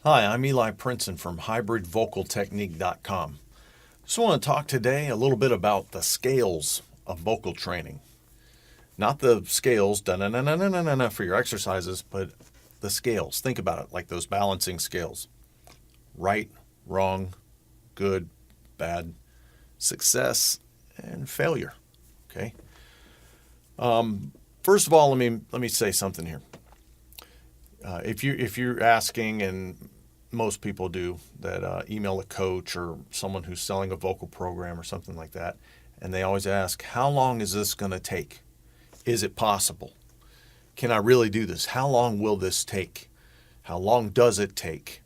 Hi, I'm Eli Prinsen from hybridvocaltechnique.com. Just want to talk today a little bit about the scales of vocal training. Not the scales da-na-na-na-na-na-na for your exercises, but the scales. Think about it like those balancing scales. Right, wrong, good, bad, success, and failure. Okay. First of all, let me say something here. If you're asking, and most people do, that email a coach or someone who's selling a vocal program or something like that, and they always ask, how long is this going to take? Is it possible? Can I really do this? How long will this take? How long does it take?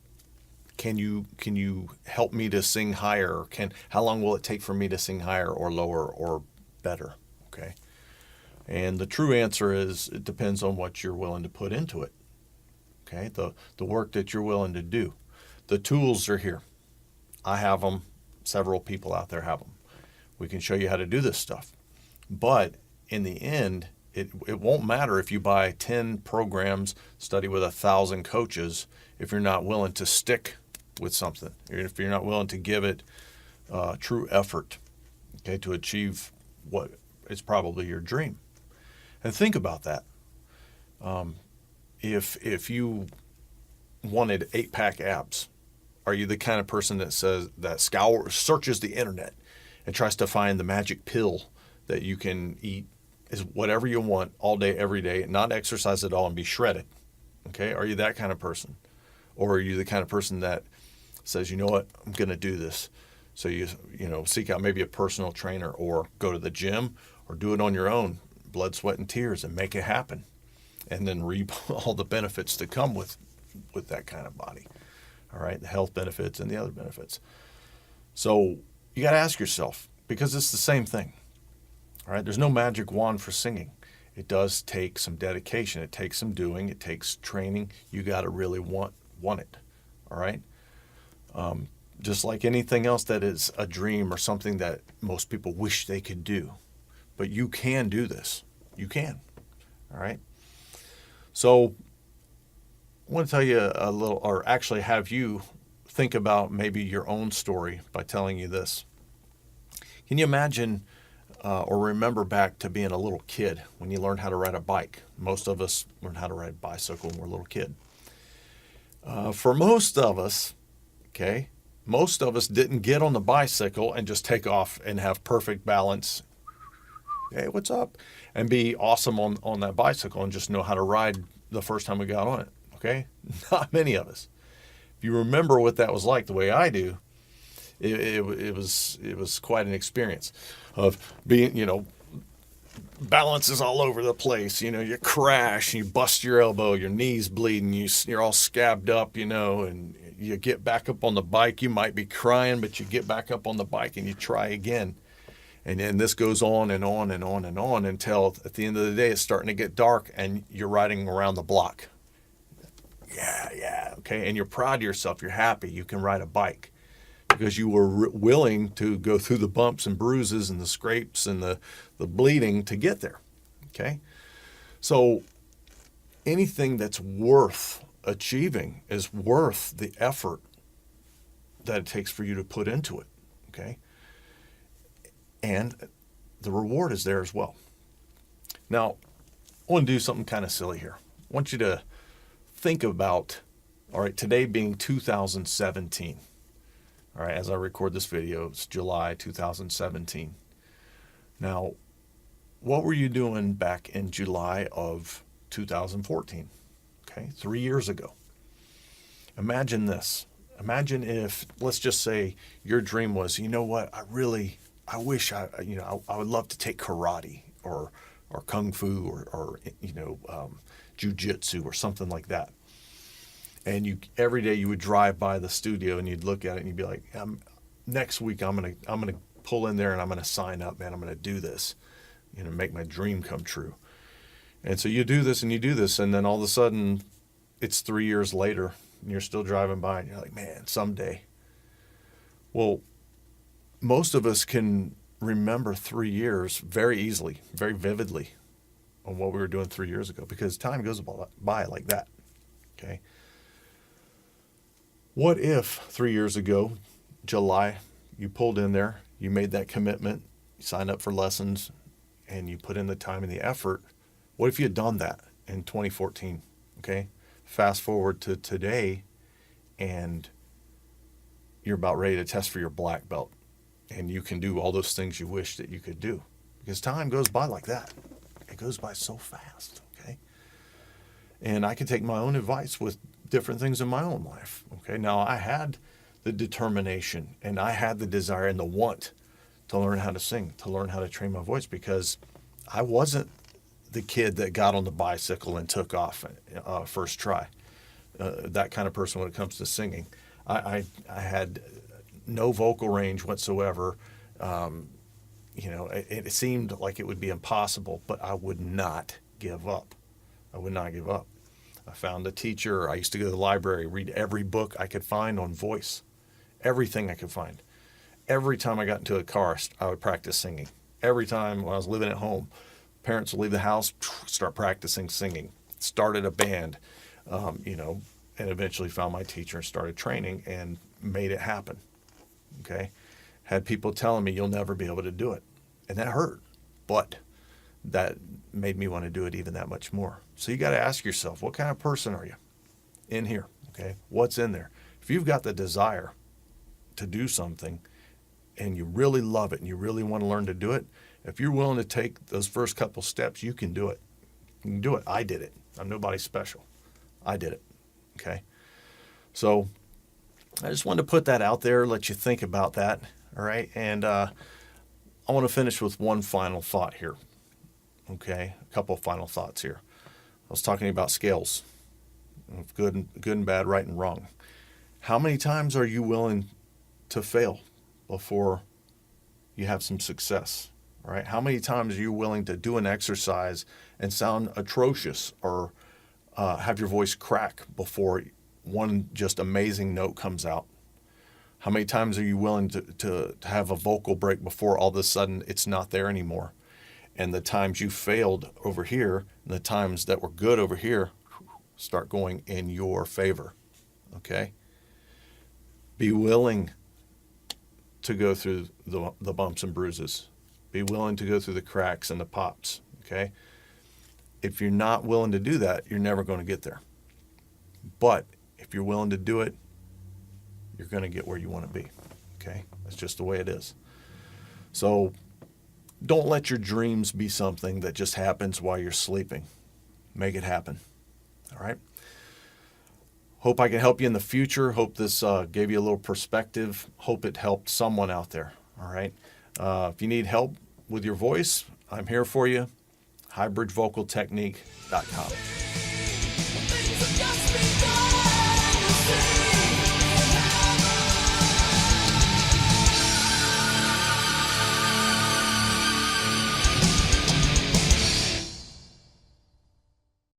Can you help me to sing higher? How long will it take for me to sing higher or lower or better? Okay. And the true answer is it depends on what you're willing to put into it. Okay, the work that you're willing to do. The tools are here. I have them. Several people out there have them. We can show you how to do this stuff. But in the end, it won't matter if you buy 10 programs, study with 1,000 coaches, if you're not willing to stick with something, if you're not willing to give it true effort, okay, to achieve what is probably your dream. And think about that. If you wanted 8-pack abs, are you the kind of person that searches the internet and tries to find the magic pill that you can eat is whatever you want all day, every day, not exercise at all and be shredded? Okay, are you that kind of person? Or are you the kind of person that says, you know what, I'm going to do this? So you seek out maybe a personal trainer or go to the gym or do it on your own, blood, sweat, and tears, and make it happen. And then reap all the benefits that come with that kind of body. All right, the health benefits and the other benefits. So you got to ask yourself, because it's the same thing. All right, there's no magic wand for singing. It does take some dedication. It takes some doing. It takes training. You got to really want it. All right. Just like anything else that is a dream or something that most people wish they could do, but you can do this. You can. All right. So I want to tell you a little, or actually have you think about maybe your own story by telling you this. Can you imagine or remember back to being a little kid when you learned how to ride a bike? Most of us learned how to ride a bicycle when we were a little kid. For most of us, okay, most of us didn't get on the bicycle and just take off and have perfect balance. Hey, what's up? And be awesome on that bicycle and just know how to ride the first time we got on it. Okay? Not many of us. If you remember what that was like the way I do, it was quite an experience of being, balance is all over the place. You crash, you bust your elbow, your knee's bleeding, you're all scabbed up, and you get back up on the bike. You might be crying, but you get back up on the bike and you try again. And then this goes on and on and on and on until at the end of the day, it's starting to get dark and you're riding around the block. Yeah, okay. And you're proud of yourself. You're happy. You can ride a bike because you were willing to go through the bumps and bruises and the scrapes and the bleeding to get there. Okay. So anything that's worth achieving is worth the effort that it takes for you to put into it. Okay. And the reward is there as well. Now, I want to do something kind of silly here. I want you to think about, all right, today being 2017. All right, as I record this video, it's July 2017. Now, what were you doing back in July of 2014? Okay, 3 years ago. Imagine this. Imagine if, let's just say your dream was, you know what, I wish I would love to take karate or kung fu or jujitsu or something like that. And every day you would drive by the studio and you'd look at it and you'd be like, next week I'm gonna pull in there and I'm gonna sign up, man. I'm gonna do this, make my dream come true. And so you do this and you do this, and then all of a sudden it's 3 years later and you're still driving by and you're like, man, someday. Well, most of us can remember 3 years very easily, very vividly on what we were doing 3 years ago because time goes by like that. Okay. What if 3 years ago, July, you pulled in there, you made that commitment, you signed up for lessons, and you put in the time and the effort? What if you had done that in 2014? Okay. Fast forward to today, and you're about ready to test for your black belt, and you can do all those things you wish that you could do, because time goes by like that. It goes by so fast. Okay. And I can take my own advice with different things in my own life. Okay. Now, I had the determination, and I had the desire and the want to learn how to sing, to learn how to train my voice, because I wasn't the kid that got on the bicycle and took off first try. That kind of person when it comes to singing. I had no vocal range whatsoever. It seemed like it would be impossible, but I would not give up. I would not give up. I found a teacher. I used to go to the library, read every book I could find on voice, everything I could find. Every time I got into a car, I would practice singing. Every time when I was living at home, parents would leave the house, start practicing singing. Started a band, and eventually found my teacher and started training and made it happen. Okay. Had people telling me you'll never be able to do it. And that hurt. But that made me want to do it even that much more. So you got to ask yourself, what kind of person are you in here? Okay. What's in there? If you've got the desire to do something and you really love it and you really want to learn to do it, if you're willing to take those first couple steps, you can do it. You can do it. I did it. I'm nobody special. I did it. Okay. So I just wanted to put that out there, let you think about that. All right. And I want to finish with one final thought here. Okay. A couple of final thoughts here. I was talking about scales of good and bad, right and wrong. How many times are you willing to fail before you have some success? All right. How many times are you willing to do an exercise and sound atrocious or have your voice crack before one just amazing note comes out? How many times are you willing to have a vocal break before all of a sudden it's not there anymore? And the times you failed over here and the times that were good over here start going in your favor. Okay? Be willing to go through the bumps and bruises. Be willing to go through the cracks and the pops. Okay? If you're not willing to do that, you're never going to get there. But if you're willing to do it, you're going to get where you want to be. Okay? That's just the way it is. So don't let your dreams be something that just happens while you're sleeping. Make it happen. All right? Hope I can help you in the future. Hope this gave you a little perspective. Hope it helped someone out there. All right? If you need help with your voice, I'm here for you. HybridVocalTechnique.com.